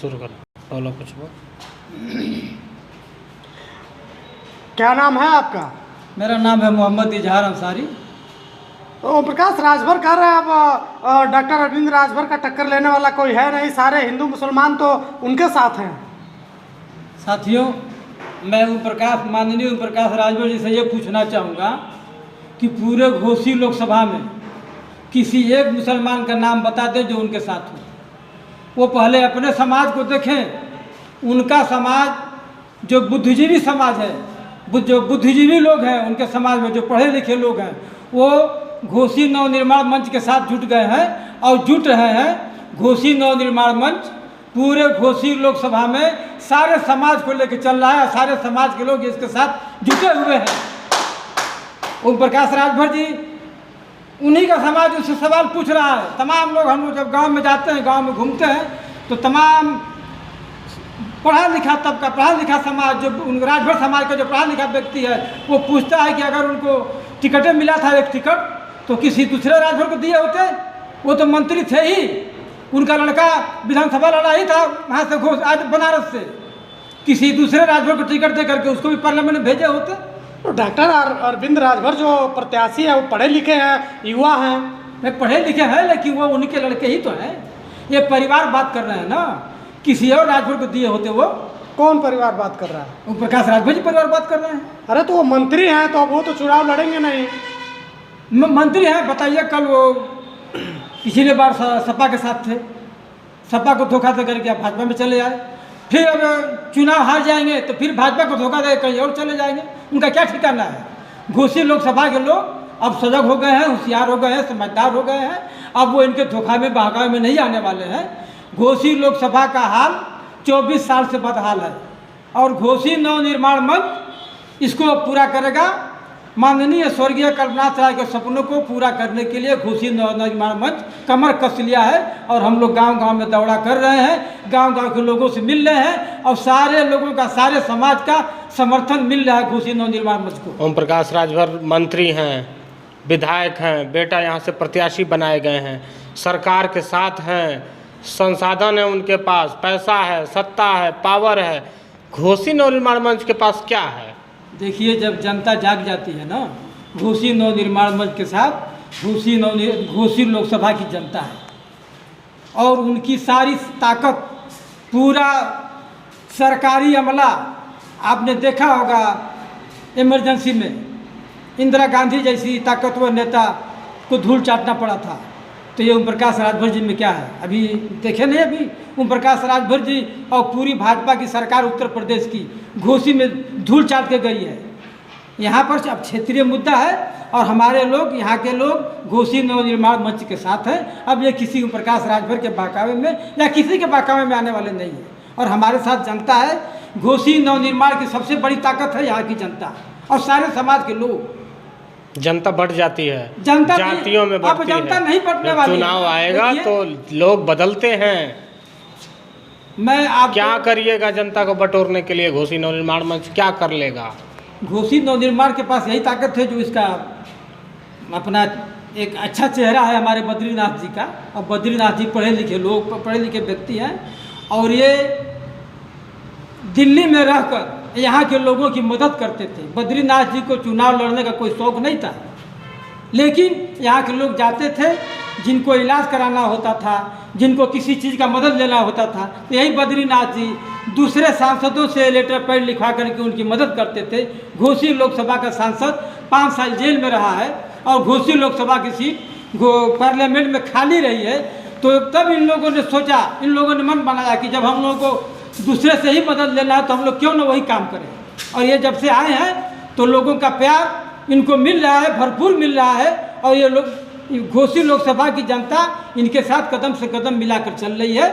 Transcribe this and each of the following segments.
शुरू कर। बोलो कुछ वो। क्या नाम है आपका? मेरा नाम है मोहम्मद इजहार अंसारी। ओम प्रकाश, राजभर कह रहे हैं आप, डॉक्टर अरविंद राजभर का टक्कर लेने वाला कोई है नहीं, सारे हिंदू मुसलमान तो उनके साथ हैं। साथियों, मैं माननीय ओम प्रकाश राजभर जी से ये पूछना चाहूँगा कि पूरे घोसी लोकसभा में किसी एक मुसलमान का नाम बता दें जो उनके साथ हो। वो पहले अपने समाज को देखें। उनका समाज जो बुद्धिजीवी समाज है, जो बुद्धिजीवी लोग हैं उनके समाज में, जो पढ़े लिखे लोग हैं, वो घोसी नवनिर्माण मंच के साथ जुट गए हैं और जुट रहे हैं। घोसी नवनिर्माण मंच पूरे घोसी लोकसभा में सारे समाज को लेकर चल रहा है और सारे समाज के लोग इसके साथ जुटे हुए हैं। ओम प्रकाश राजभर जी, उन्हीं का समाज उससे सवाल पूछ रहा है। तमाम लोग, हम लोग जब गांव में जाते हैं, गांव में घूमते हैं, तो तमाम पढ़ा लिखा तबका, पढ़ा लिखा समाज, जो राजभर समाज का जो पढ़ा लिखा व्यक्ति है, वो पूछता है कि अगर उनको टिकटें मिला था एक टिकट, तो किसी दूसरे राजभर को दिए होते? वो तो मंत्री थे ही, उनका लड़का विधानसभा लड़ा ही था वहाँ से आज बनारस से। किसी दूसरे राजभर को टिकट दे करके उसको भी पार्लियामेंट में भेजे होते। तो डॉक्टर अरविंद राजभर जो प्रत्याशी है वो पढ़े लिखे हैं, युवा हैं। मैं पढ़े लिखे हैं, लेकिन वो उन्हीं के लड़के ही तो हैं। ये परिवार बात कर रहे हैं ना, किसी और राजभर को दिए होते वो। कौन परिवार बात कर रहा है? ओम प्रकाश राजभर जी परिवार बात कर रहे हैं। अरे तो वो मंत्री हैं, तो अब वो तो चुनाव लड़ेंगे नहीं। मंत्री हैं, बताइए, कल वो पिछले बार सपा के साथ थे, सपा को धोखा दे करके आप भाजपा में चले आए, फिर अब चुनाव हार जाएंगे तो फिर भाजपा को धोखा दे कहीं और चले जाएंगे। उनका क्या ठिकाना है? घोसी लोकसभा के लोग अब सजग हो गए हैं, होशियार हो गए हैं, समझदार हो गए हैं। अब वो इनके धोखा में बहकावे में नहीं आने वाले हैं। घोसी लोकसभा का हाल 24 साल से बदहाल है और घोसी नवनिर्माण मंच इसको पूरा करेगा। माननीय स्वर्गीय कल्पनाथ राय के सपनों को पूरा करने के लिए घोसी नवनिर्माण मंच कमर कस लिया है और हम लोग गांव-गांव में दौड़ा कर रहे हैं, गांव-गांव के लोगों से मिल रहे हैं और सारे लोगों का, सारे समाज का समर्थन मिल रहा है घोसी नवनिर्माण मंच को। ओम प्रकाश राजभर मंत्री हैं, विधायक हैं, बेटा यहाँ से प्रत्याशी बनाए गए हैं, सरकार के साथ हैं, संसाधन है उनके पास, पैसा है, सत्ता है, पावर है। घोसी नवनिर्माण मंच के पास क्या है? देखिए, जब जनता जाग जाती है ना, घोसी नवनिर्माण मंच के साथ घोसी लोकसभा की जनता है और उनकी सारी ताकत, पूरा सरकारी अमला, आपने देखा होगा इमरजेंसी में इंदिरा गांधी जैसी ताकतवर नेता को धूल चाटना पड़ा था। तो ये ओम प्रकाश राजभर जी में क्या है? अभी देखे नहीं, अभी ओम प्रकाश राजभर जी और पूरी भाजपा की सरकार उत्तर प्रदेश की घोसी में धूल चाट के गई है। यहाँ पर अब क्षेत्रीय मुद्दा है और हमारे लोग, यहाँ के लोग घोसी नवनिर्माण मंच के साथ हैं। अब ये किसी ओम प्रकाश राजभर के बहकावे में या किसी के बहकावे में आने वाले नहीं है और हमारे साथ जनता है। घोसी नवनिर्माण की सबसे बड़ी ताकत है यहाँ की जनता और सारे समाज के लोग। जनता बढ़ जाती है, जनता जातियों में बढ़ती है। अब जनता नहीं बढ़ने वाली। चुनाव आएगा तो लोग बदलते हैं। मैं आप क्या करिएगा जनता को बटोरने के लिए? घोसी नवनिर्माण मंच क्या कर लेगा? घोसी नवनिर्माण के पास यही ताकत है जो इसका अपना एक अच्छा चेहरा है हमारे बद्रीनाथ जी का। और बद्रीनाथ जी पढ़े लिखे लोग, पढ़े लिखे व्यक्ति हैं और ये दिल्ली में रहकर यहाँ के लोगों की मदद करते थे। बद्रीनाथ जी को चुनाव लड़ने का कोई शौक़ नहीं था, लेकिन यहाँ के लोग जाते थे, जिनको इलाज कराना होता था, जिनको किसी चीज़ का मदद लेना होता था, तो यही बद्रीनाथ जी दूसरे सांसदों से लेटर पैड लिखवा करके उनकी मदद करते थे। घोसी लोकसभा का सांसद 5 साल जेल में रहा है और घोसी लोकसभा की सीट पार्लियामेंट में खाली रही है। तो तब इन लोगों ने सोचा, इन लोगों ने मन बनाया कि जब हम लोगों को दूसरे से ही मदद लेना है तो हम लोग क्यों ना वही काम करें। और ये जब से आए हैं तो लोगों का प्यार इनको मिल रहा है, भरपूर मिल रहा है और ये लोग, घोसी लोकसभा की जनता इनके साथ कदम से कदम मिलाकर चल रही है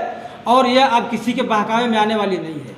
और ये अब किसी के बहकावे में आने वाली नहीं है।